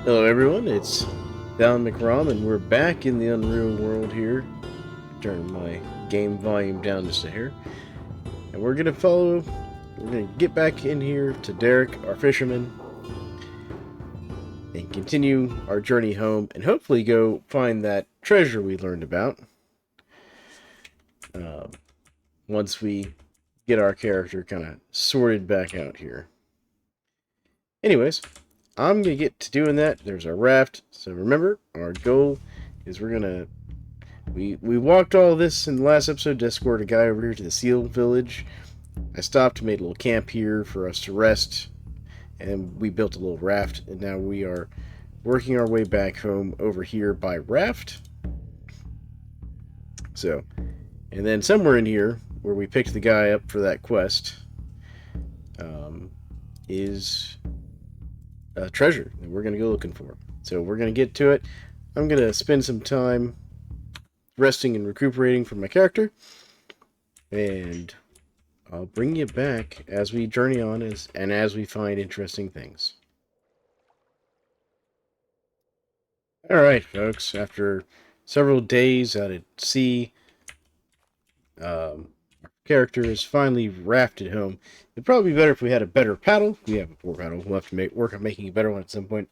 Hello everyone, it's Thalan McRom and we're back in the Unreal world here. Turn my game volume down just a hair. And we're gonna get back in here to Derik, our fisherman, and continue our journey home and hopefully go find that treasure we learned about. Once we get our character kind of sorted back out here. Anyways, I'm gonna get to doing that. There's our raft. So remember, our goal is we walked all this in the last episode to escort a guy over here to the seal village. I stopped, made a little camp here for us to rest, and we built a little raft, and now we are working our way back home over here by raft. So, and then somewhere in here, where we picked the guy up for that quest, is a treasure that we're going to go looking for. So we're going to get to it. I'm going to spend some time resting and recuperating from my character, and I'll bring you back as we journey on as we find interesting things. Alright, folks, after several days out at sea, our character is finally rafted home. It'd probably be better if we had a better paddle. We have a poor paddle. We'll have to work on making a better one at some point.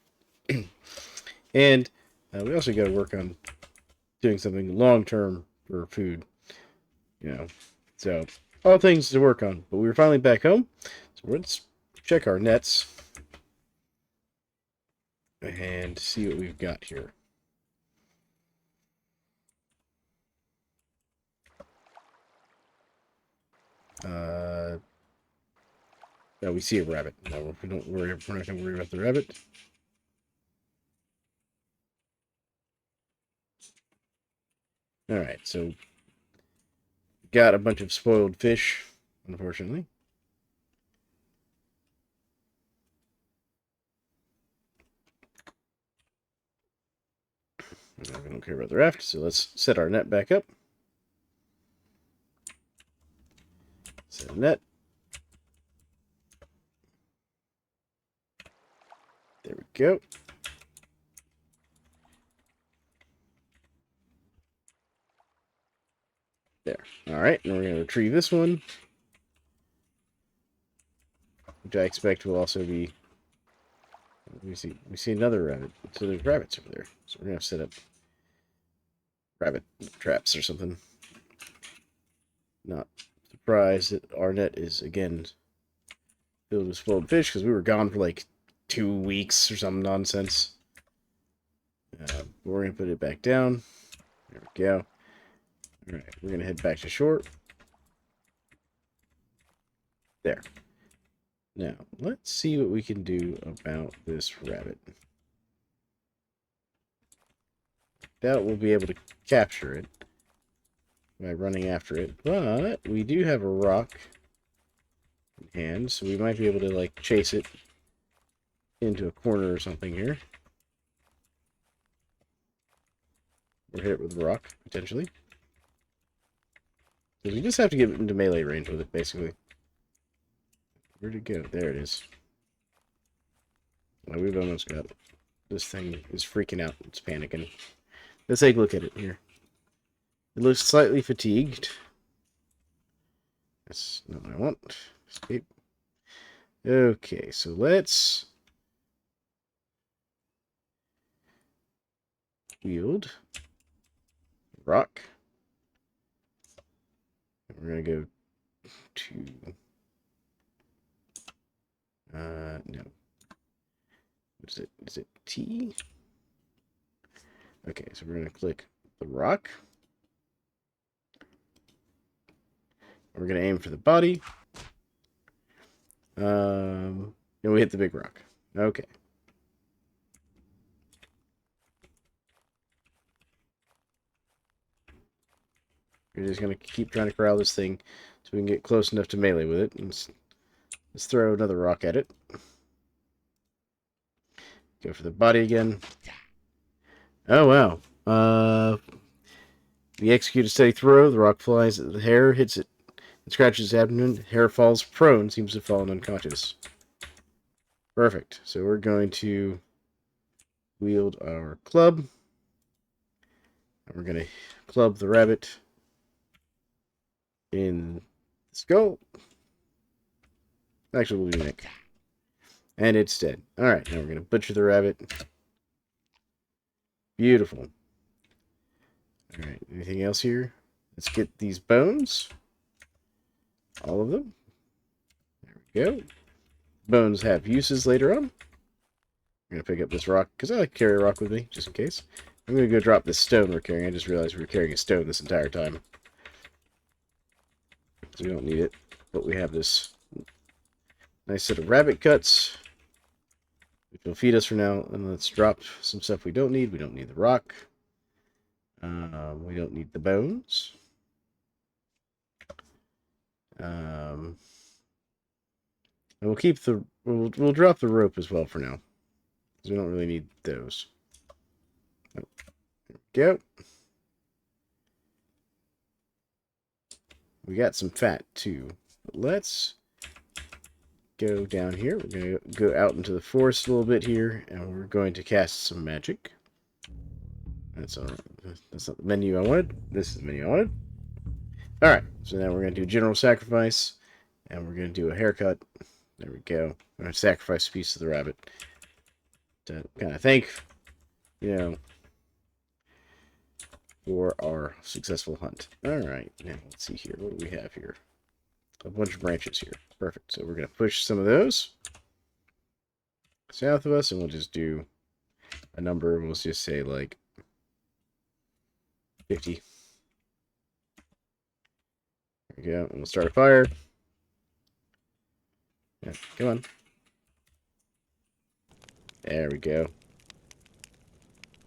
And we also got to work on doing something long-term for food. So all things to work on. But we were finally back home. So let's check our nets and see what we've got here. No, we see a rabbit. No, we're not going to worry about the rabbit. Alright, so got a bunch of spoiled fish, unfortunately. We don't care about the raft, so let's set our net back up. Set a net. There we go. There. Alright, and we're going to retrieve this one, which I expect will also be... We see another rabbit. So there's rabbits over there. So we're going to set up rabbit traps or something. Not surprised that our net is, again, filled with spoiled fish, because we were gone for like 2 weeks or some nonsense. We're going to put it back down. There we go. Alright, we're going to head back to shore. There. Now, let's see what we can do about this rabbit. Doubt we'll be able to capture it by running after it, but we do have a rock in hand, so we might be able to, like, chase it into a corner or something here. Or hit it with a rock, potentially. Because we just have to get into melee range with it, basically. Where'd it go? There it is. Well, we've almost got it. This thing is freaking out. It's panicking. Let's take a look at it here. It looks slightly fatigued. That's not what I want. Escape. Okay, so let's wield rock. We're gonna go to no. What is it? Is it T? Okay, so we're gonna click the rock. We're gonna aim for the body. And we hit the big rock. Okay. We're just gonna keep trying to corral this thing so we can get close enough to melee with it. Let's throw another rock at it. Go for the body again. Oh, wow. We execute a steady throw. The rock flies at the hair, hits it, and scratches its abdomen. The hair falls prone, seems to have fallen unconscious. Perfect. So we're going to wield our club. And we're going to club the rabbit in the skull. Actually, we'll do neck. And it's dead. Alright, now we're going to butcher the rabbit. Beautiful. Alright, anything else here? Let's get these bones. All of them. There we go. Bones have uses later on. I'm going to pick up this rock, because I like to carry a rock with me, just in case. I'm going to go drop this stone we're carrying. I just realized we were carrying a stone this entire time. So we don't need it. But we have this nice set of rabbit cuts, which will feed us for now. And let's drop some stuff we don't need. We don't need the rock. We don't need the bones. And we'll keep the we'll drop the rope as well for now, because we don't really need those. Oh, there we go. We got some fat too. But let's go down here. We're going to go out into the forest a little bit here, and we're going to cast some magic. That's not the menu I wanted. This is the menu I wanted. Alright, so now we're going to do general sacrifice, and we're going to do a haircut. There we go. We're going to sacrifice a piece of the rabbit to kind of thank, you know, for our successful hunt. Alright, now let's see here. What do we have here? A bunch of branches here. Perfect. So we're going to push some of those south of us, and we'll just do a number. We'll just say, like, 50. There we go. And we'll start a fire. Yeah, come on. There we go.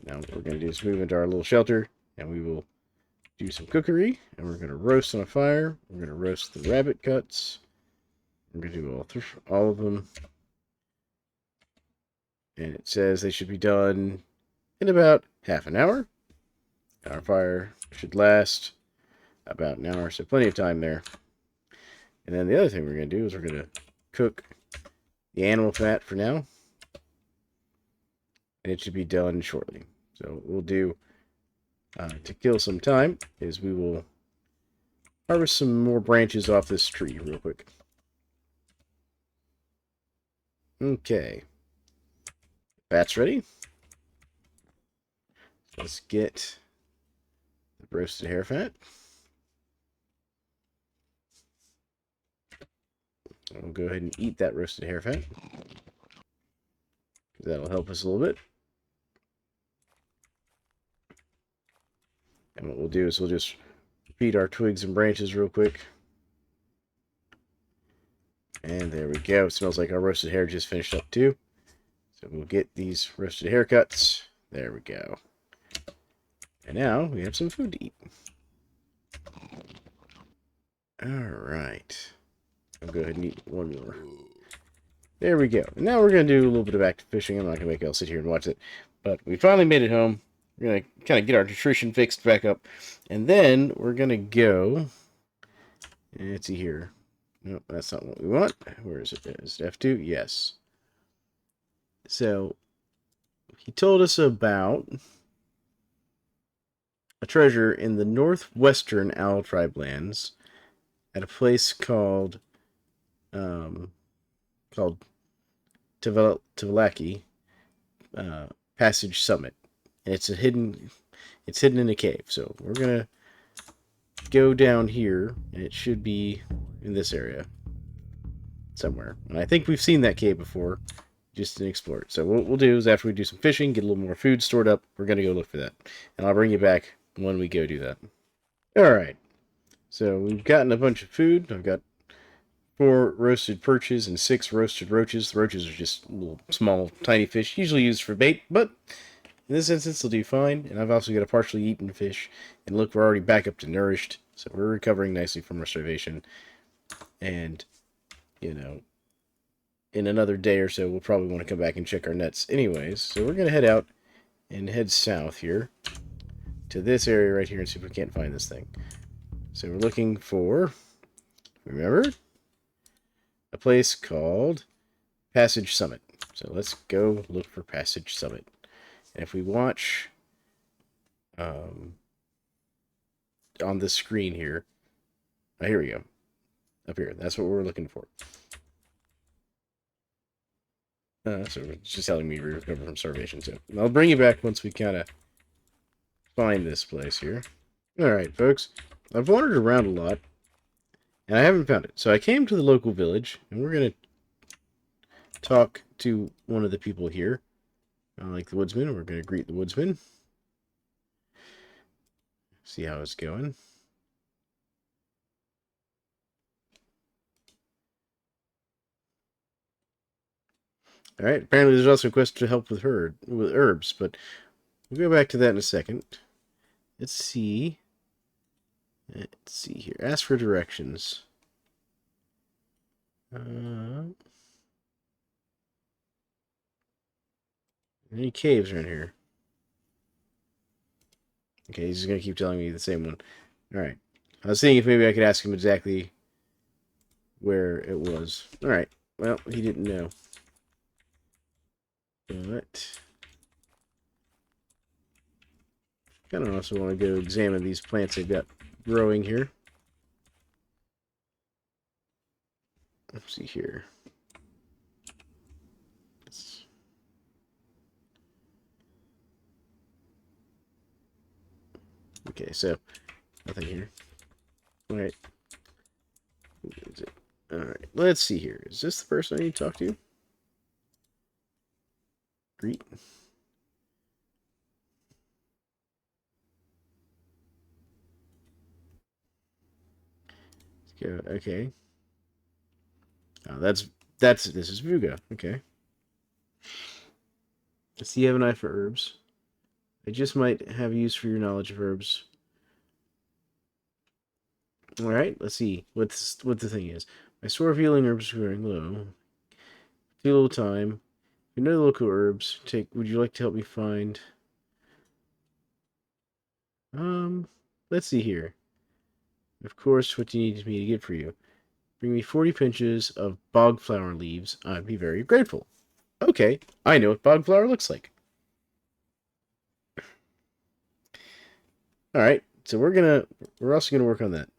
Now what we're going to do is move into our little shelter, and we will do some cookery, and we're going to roast on a fire. We're going to roast the rabbit cuts. We're going to do all of them. And it says they should be done in about half an hour. Our fire should last about an hour, so plenty of time there. And then the other thing we're going to do is we're going to cook the animal fat for now. And it should be done shortly. So what we'll do to kill some time is we will harvest some more branches off this tree real quick. Okay. Fat's ready. Let's get the roasted hare fat. We'll go ahead and eat that roasted hare fat. That'll help us a little bit. And what we'll do is we'll just feed our twigs and branches real quick. And there we go. It smells like our roasted hare just finished up too. So we'll get these roasted haircuts. There we go. And now we have some food to eat. Alright. I'll go ahead and eat one more. There we go. And now we're going to do a little bit of active fishing. I'm not going to make y'all sit here and watch it. But we finally made it home. We're going to kind of get our nutrition fixed back up. And then we're going to go... Let's see here. Nope, that's not what we want. Where is it? Is it F2? Yes. So, he told us about a treasure in the northwestern Owl Tribe lands at a place called Tvalaki Passage Summit. And it's hidden in a cave. So we're gonna go down here, and it should be in this area somewhere. And I think we've seen that cave before, just didn't explore it. So what we'll do is after we do some fishing, get a little more food stored up, we're gonna go look for that, and I'll bring you back when we go do that. All right. So we've gotten a bunch of food. I've got 4 roasted perches and 6 roasted roaches. The roaches are just little small, tiny fish, usually used for bait, but in this instance they'll do fine. And I've also got a partially eaten fish. And look, we're already back up to nourished, so we're recovering nicely from our starvation. And, you know, in another day or so, we'll probably want to come back and check our nets anyways. So we're going to head out and head south here to this area right here and see if we can't find this thing. So we're looking for, remember, a place called Passage Summit. So let's go look for Passage Summit. And if we watch on this screen here, here we go. Up here. That's what we're looking for. So it's just telling me to recover from starvation. So I'll bring you back once we kind of find this place here. Alright, folks. I've wandered around a lot, and I haven't found it. So I came to the local village, and we're going to talk to one of the people here. Like the woodsman, we're going to greet the woodsman. See how it's going. Alright, apparently there's also a quest to help with herbs, but we'll go back to that in a second. Let's see. Let's see here. Ask for directions. Any caves around here? Okay, he's just going to keep telling me the same one. Alright. I was thinking if maybe I could ask him exactly where it was. Alright. Well, he didn't know. But kind of also want to go examine these plants they've got growing here. Let's see here. Okay, so nothing here. Alright. Alright, let's see here. Is this the person I need to talk to? Greet. Let's go. Okay. Oh, this is Vuga. Okay. Does he have an eye for herbs? I just might have use for your knowledge of herbs. Alright, let's see what the thing is. My store of healing herbs is growing low. Take a little time. You know the local herbs. Would you like to help me find? Let's see here. Of course, what do you need me to get for you? Bring me 40 pinches of bogflower leaves. I'd be very grateful. Okay, I know what bogflower looks like. Alright, so we're also gonna work on that.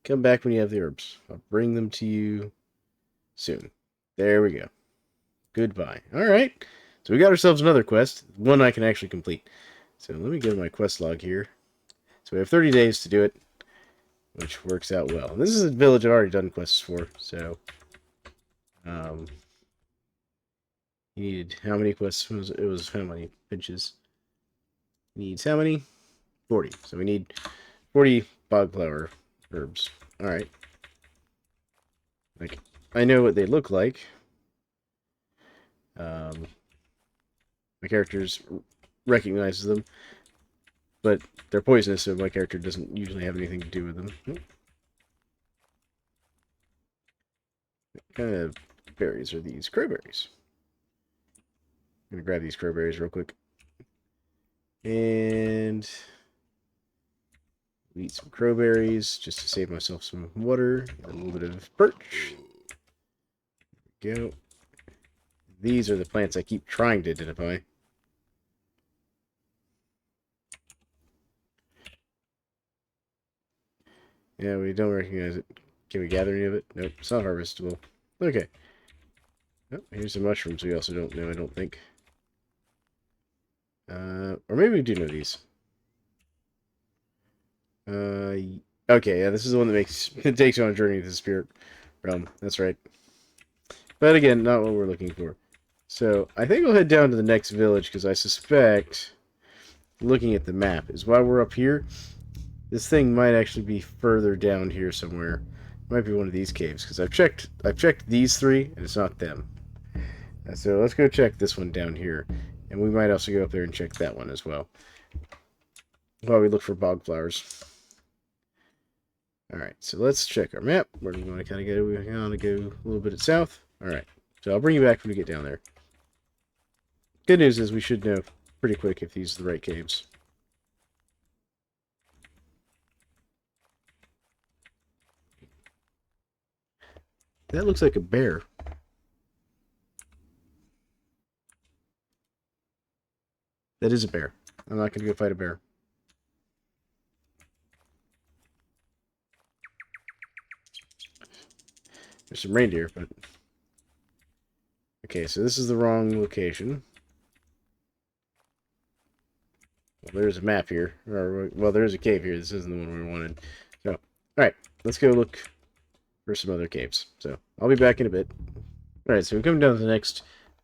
Come back when you have the herbs. I'll bring them to you soon. There we go. Goodbye. Alright, so we got ourselves another quest. One I can actually complete. So let me go to my quest log here. So we have 30 days to do it, which works out well. And this is a village I've already done quests for, so you needed how many quests? It was how many pinches? Needs how many? 40. So we need 40 bogflower herbs. Alright. Like, I know what they look like. My characters recognizes them, but they're poisonous, so my character doesn't usually have anything to do with them. What kind of berries are these? Crowberries. I'm gonna grab these crowberries real quick. And eat some crowberries just to save myself some water. A little bit of birch. There we go. These are the plants I keep trying to identify. Yeah, we don't recognize it. Can we gather any of it? Nope, it's not harvestable. Okay. Oh, here's the mushrooms we also don't know, I don't think. Or maybe we do know these. Okay, yeah, this is the one that it takes you on a journey to the spirit realm. That's right. But again, not what we're looking for. So, I think we'll head down to the next village, because I suspect, looking at the map, is while we're up here, this thing might actually be further down here somewhere. It might be one of these caves, because I've checked these three, and it's not them. So let's go check this one down here. And we might also go up there and check that one as well, while we look for bog flowers. Alright, so let's check our map. Where do we want to kind of go? We want to go a little bit south. Alright, so I'll bring you back when we get down there. Good news is we should know pretty quick if these are the right caves. That looks like a bear. That is a bear. I'm not going to go fight a bear. There's some reindeer, but... Okay, so this is the wrong location. Well, there's a map here. Or, well, there's a cave here. This isn't the one we wanted. So, alright, let's go look for some other caves. So, I'll be back in a bit. Alright, so we're coming down to the next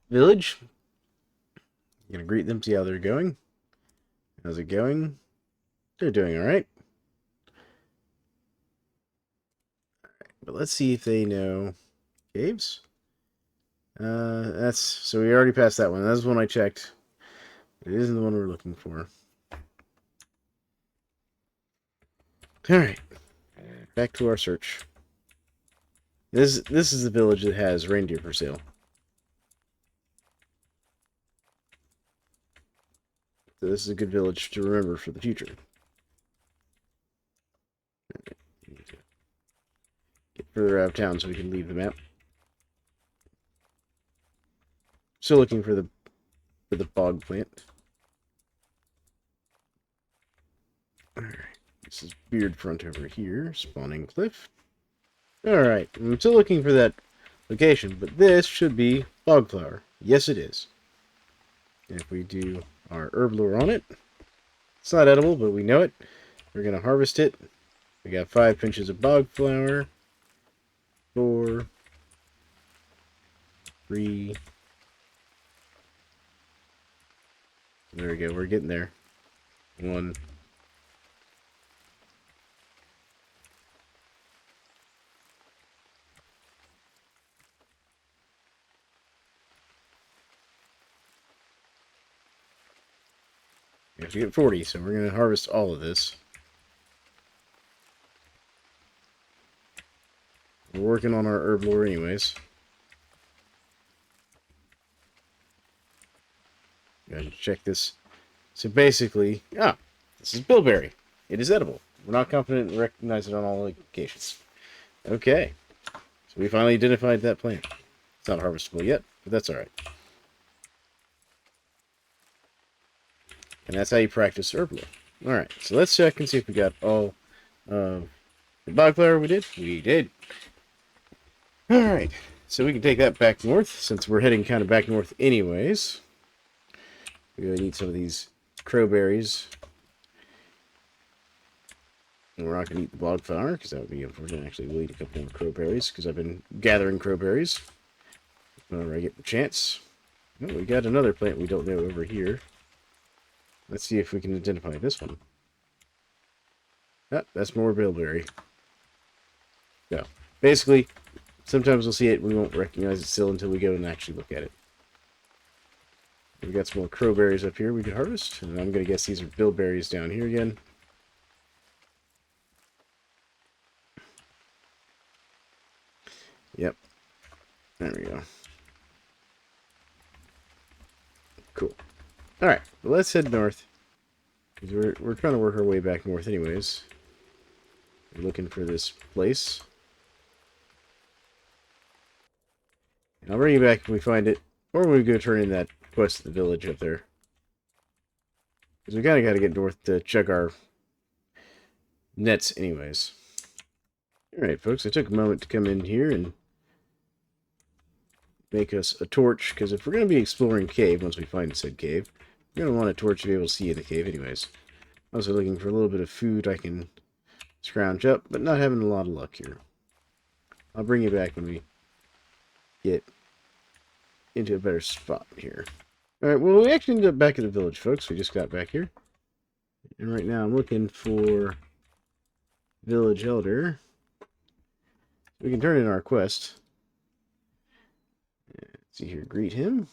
village. I'm going to greet them, see how they're going. How's it going? They're doing alright. But let's see if they know caves. So we already passed that one. That's the one I checked. It isn't the one we're looking for. Alright. Back to our search. This is the village that has reindeer for sale. So this is a good village to remember for the future. Get further out of town so we can leave the map. Still looking for the bog plant. Alright. This is Beard Front over here. Spawning Cliff. Alright. I'm still looking for that location, but this should be bog flower. Yes, it is. And if we do our herb lure on it, it's not edible, but we know it. We're going to harvest it. We got 5 pinches of bog flower. 4. 3. There we go. We're getting there. 1. We have to get 40, so we're going to harvest all of this. We're working on our herb lore anyways. Gotta check this. So basically, this is bilberry. It is edible. We're not confident in recognizing it on all locations. Okay. So we finally identified that plant. It's not harvestable yet, but that's alright. And that's how you practice herb lore. Alright, so let's check and see if we got all the bog flower we did. We did. Alright, so we can take that back north, since we're heading kind of back north anyways. We really need some of these crowberries. And we're not going to eat the bog flower, because that would be unfortunate. Actually, we'll eat a couple more crowberries, because I've been gathering crowberries whenever I get the chance. Oh, we got another plant we don't know over here. Let's see if we can identify this one. Ah, that's more bilberry. So, basically, sometimes we'll see it, we won't recognize it still until we go and actually look at it. We've got some more crowberries up here we could harvest, and I'm going to guess these are bilberries down here again. Yep. There we go. Cool. Alright, well, let's head north. Because we're trying to work our way back north anyways. We're looking for this place. And I'll bring you back if we find it. Or we go turn in that quest to the village up there. Because we kind of got to get north to check our nets anyways. Alright, folks, I took a moment to come in here and make us a torch. Because if we're going to be exploring cave once we find said cave, we're going to want a torch to be able to see in the cave anyways. Also looking for a little bit of food I can scrounge up, but not having a lot of luck here. I'll bring you back when we get into a better spot here. Alright, well, we actually ended up back at the village, folks. We just got back here. And right now I'm looking for village elder. We can turn in our quest. Let's see here, greet him.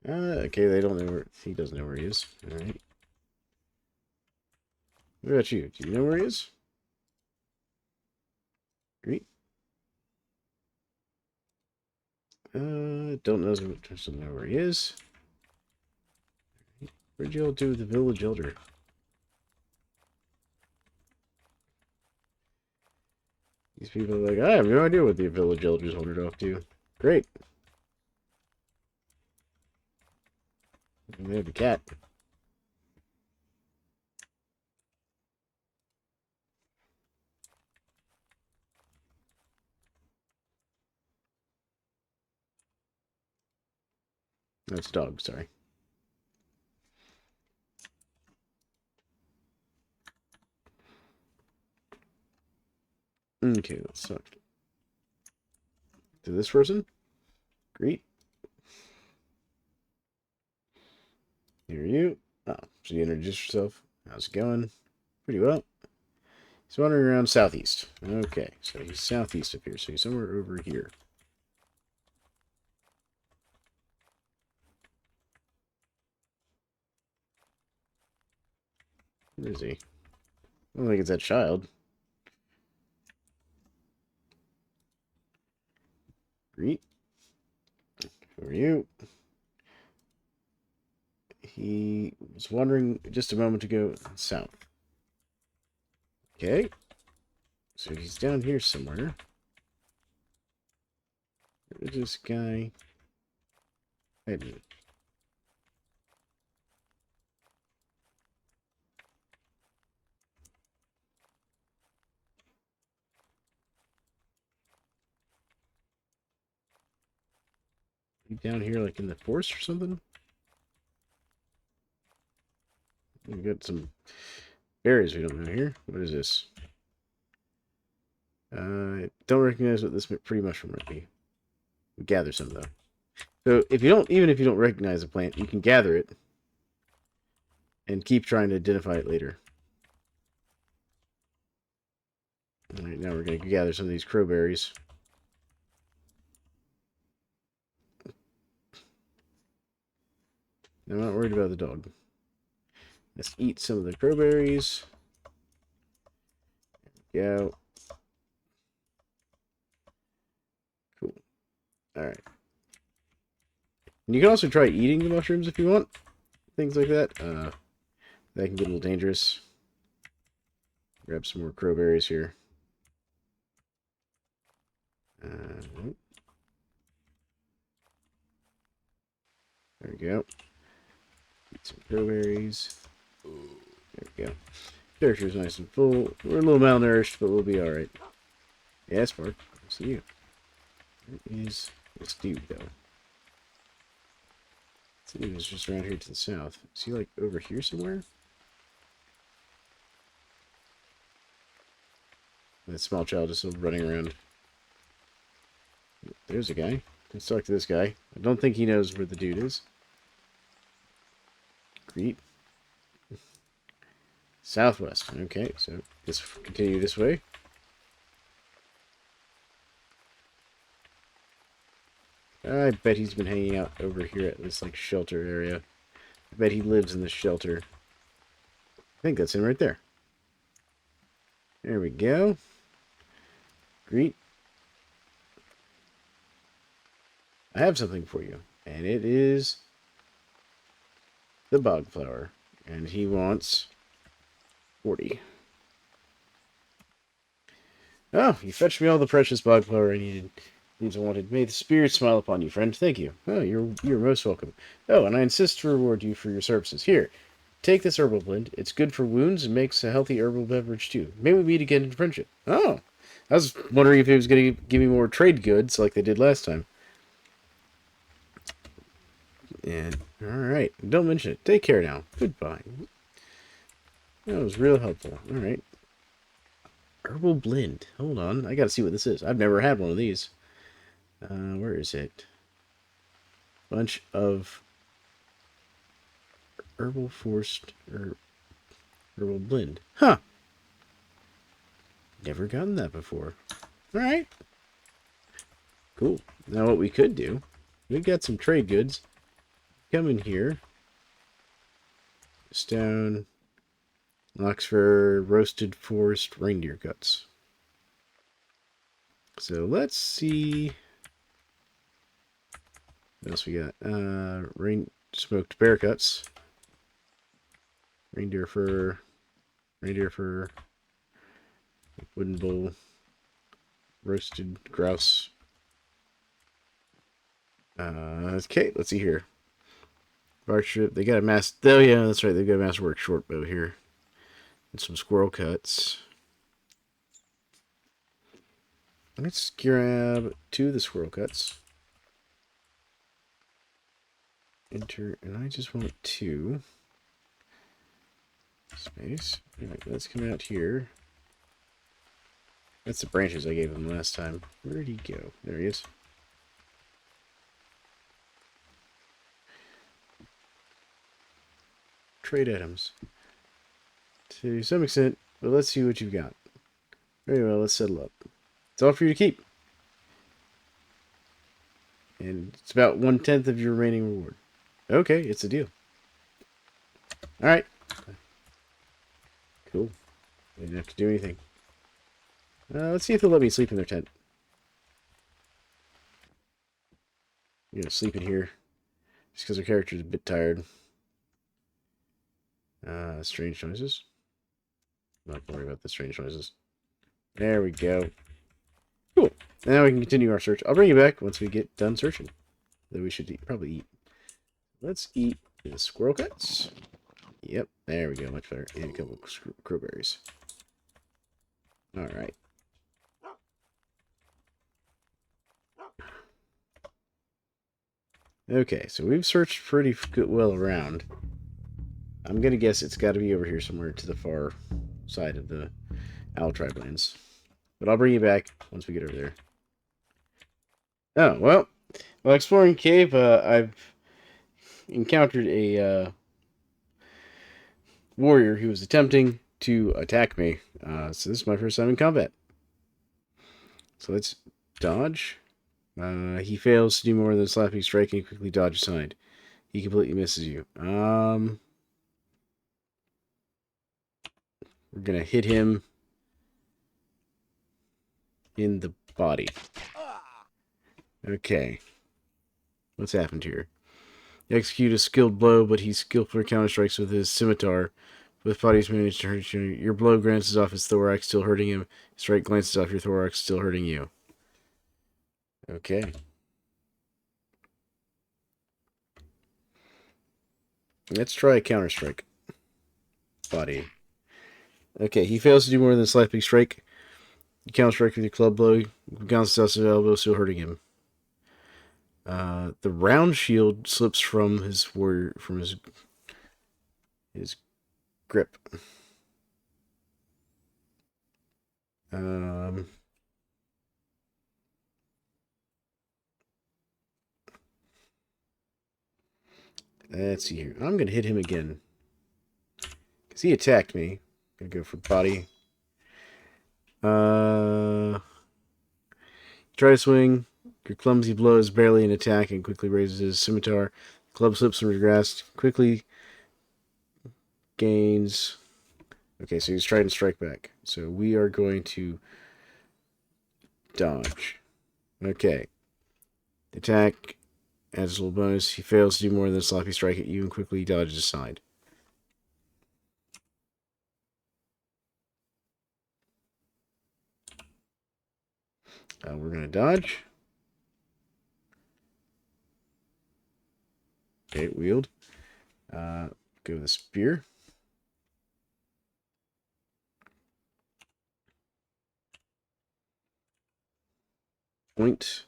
Okay, they don't know where, he doesn't know where he is. Alright. What about you? Do you know where he is? Greet. Don't know where he is. Where'd you all do with the village elder? These people are like, I have no idea what the village elders wandered off to. Great. We have a cat. That's a dog, sorry. Okay, let's talk to this person. Greet. Here you. Oh, so you introduce yourself. How's it going? Pretty well. He's wandering around southeast. Okay, so he's southeast up here, so he's somewhere over here. Where is he? I don't think it's that child. Greet. Who are you? He was wandering just a moment ago south. Okay. So he's down here somewhere. Where's this guy hiding? He down here like in the forest or something? We got some berries we don't know here. What is this? I don't recognize what this pretty mushroom might be. We gather some though. So if you don't, even if you don't recognize a plant, you can gather it and keep trying to identify it later. All right, now we're going to gather some of these crowberries. I'm not worried about the dog. Let's eat some of the crowberries. There we go. Cool. Alright. And you can also try eating the mushrooms if you want. Things like that. That can get a little dangerous. Grab some more crowberries here. There we go. Eat some crowberries. There we go. Character's nice and full. We're a little malnourished, but we'll be alright. Yeah, Spark. I'll see you. Where is this dude, though? This dude is just around here to the south. Is he, like, over here somewhere? That small child is still running around. There's a guy. Let's talk to this guy. I don't think he knows where the dude is. Greet. Southwest. Okay, so just continue this way. I bet he's been hanging out over here at this, like, shelter area. I bet he lives in this shelter. I think that's him right there. There we go. Greet. I have something for you, and it is the bog flower, and he wants 40. Oh, you fetched me all the precious bog flower I needed. Needs and wanted. May the spirit smile upon you, friend. Thank you. Oh, you're most welcome. Oh, and I insist to reward you for your services. Here, take this herbal blend. It's good for wounds and makes a healthy herbal beverage too. May we meet again in friendship. Oh, I was wondering if he was going to give me more trade goods like they did last time. And alright, don't mention it. Take care now. Goodbye. That was real helpful. Alright. Herbal blend. Hold on. I gotta see what this is. I've never had one of these. Where is it? Bunch of herbal forced herbal blend. Huh. Never gotten that before. Alright. Cool. Now what we could do, we've got some trade goods. Come in here. Stone, Oxford, roasted forest, reindeer guts. So let's see what else we got. Smoked bear guts, reindeer fur, wooden bowl, roasted grouse. Okay, let's see here. Hardship. They got a mass. Oh yeah, that's right. They got a masterwork short bow here, and some squirrel cuts. Let's grab 2 of the squirrel cuts. Enter, and I just want 2. Space. Alright, let's come out here. That's the branches I gave him last time. Where did he go? There he is. Trade items. To some extent, but let's see what you've got. Very well, let's settle up. It's all for you to keep. And it's about 1/10 of your remaining reward. Okay, it's a deal. Alright. Cool. They didn't have to do anything. Let's see if they'll let me sleep in their tent. I'm gonna sleep in here. Just because our character's a bit tired. Strange noises. I'm not gonna worry about the strange noises. There we go. Cool. And now we can continue our search. I'll bring you back once we get done searching. Then we should probably eat. Let's eat the squirrel cuts. Yep, there we go. Much better. And a couple of crowberries. Alright. Okay, so we've searched pretty well around. I'm going to guess it's got to be over here somewhere to the far side of the Owl Tribe lands. But I'll bring you back once we get over there. Oh, well. While exploring cave, I've encountered a warrior who was attempting to attack me. So this is my first time in combat. So let's dodge. He fails to do more than slapping strike and quickly dodge aside. He completely misses you. We're gonna hit him in the body. Okay. What's happened here? You execute a skilled blow, but he skillfully counterstrikes with his scimitar. Both bodies manage to hurt you. Your blow glances off his thorax, still hurting him. His strike glances off your thorax, still hurting you. Okay. Let's try a counterstrike. Body. Okay, he fails to do more than a slapping strike. You counterstrike with your club blow. Bounces off his elbow, still hurting him. The round shield slips from his warrior, from his grip. Let's see here. I'm gonna hit him again because he attacked me. Gonna go for body. Try to swing. Your clumsy blow is barely an attack and quickly raises his scimitar. The club slips from your grasp. Quickly gains. Okay, so he's trying to strike back. So we are going to dodge. Okay. Attack adds a little bonus. He fails to do more than a sloppy strike at you and quickly dodges aside. We're going to dodge. Okay, wield. Go with a spear. Point.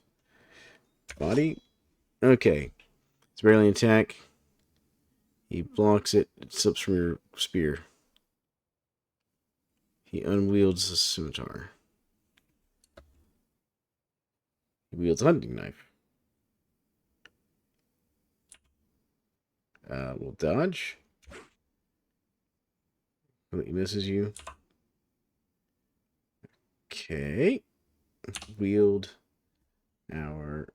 Body. Okay. It's barely an attack. He blocks it. It slips from your spear. He unwields the scimitar. He wields a hunting knife. We'll dodge. He misses you. Okay. Wield our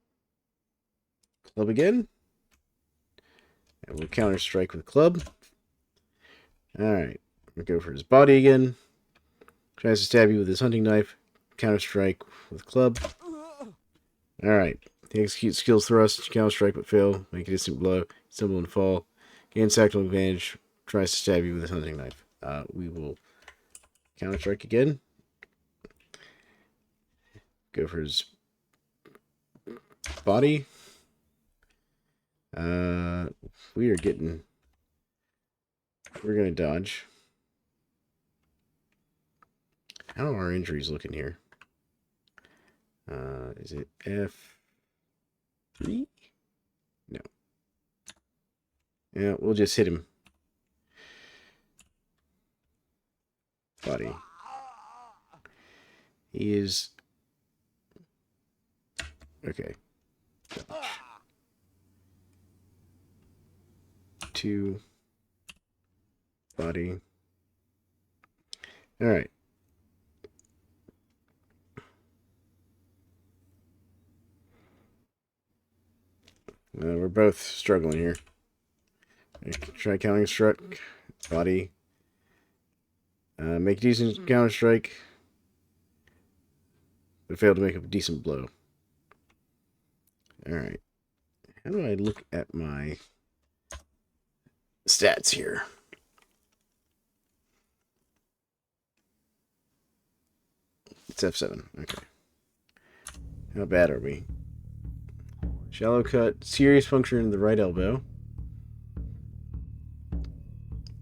club again. And we'll counter strike with club. Alright. We'll go for his body again. Tries to stab you with his hunting knife. Counter strike with club. Alright. He executes skills thrust, counter strike but fail. Make a distant blow. Stumble and fall. Gains tactical advantage. Tries to stab you with his hunting knife. We will counter strike again. Go for his body. We are getting... We're going to dodge. How are our injuries looking here? Is it F3? No. Yeah, we'll just hit him. Body. He is... Okay. 2. Body. Alright. We're both struggling here. Try counting struck. Body. Make a decent counter strike. But failed to make a decent blow. Alright. How do I look at my stats here? It's F7. Okay. How bad are we? Shallow cut. Serious puncture in the right elbow.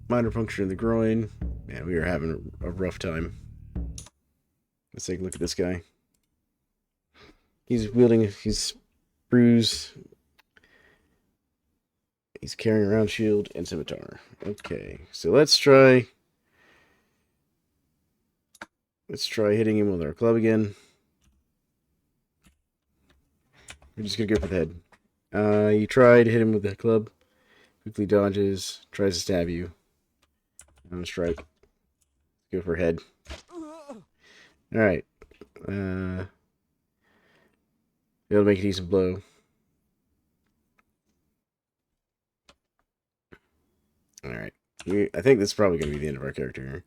Minor puncture in the groin. Man, we are having a rough time. Let's take a look at this guy. He's wielding his bruise. He's carrying around shield and scimitar. Okay, so let's try hitting him with our club again. We're just gonna go for the head. You try to hit him with the club. Quickly dodges. Tries to stab you. On a strike. Go for head. Alright. It'll make a decent blow. Alright. I think this is probably going to be the end of our character here.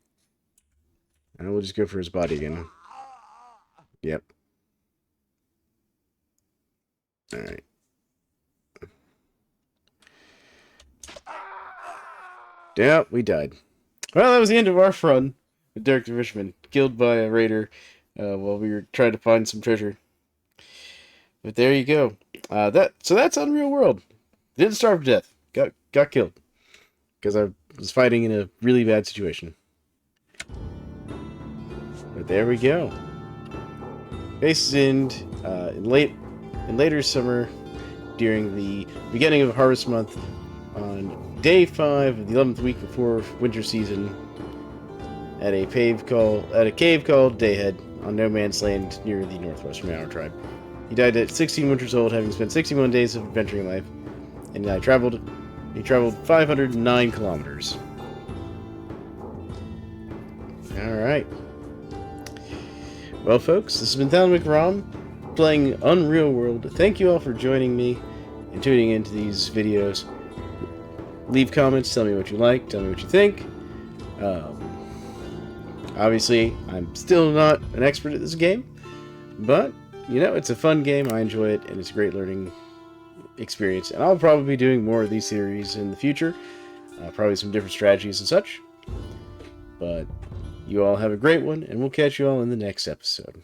And we'll just go for his body again. Yep. Alright. Yeah, we died. Well, that was the end of our run with Derik the Fisherman, killed by a raider while we were trying to find some treasure. But there you go. So that's Unreal World. Didn't starve to death. Got killed because I was fighting in a really bad situation. But there we go. Bases end in later summer during the beginning of Harvest Month on day 5 of the 11th week before winter season at a cave called Dayhead on No Man's Land near the Northwestern Mountain Tribe. He died at 16 winters old, having spent 61 days of adventuring life, and he traveled 509 kilometers. Alright. Well, folks, this has been Thalan McRom playing Unreal World. Thank you all for joining me and tuning into these videos. Leave comments, tell me what you like, tell me what you think. Obviously, I'm still not an expert at this game, but, you know, it's a fun game, I enjoy it, and it's a great learning experience. And I'll probably be doing more of these series in the future, probably some different strategies and such. But you all have a great one, and we'll catch you all in the next episode.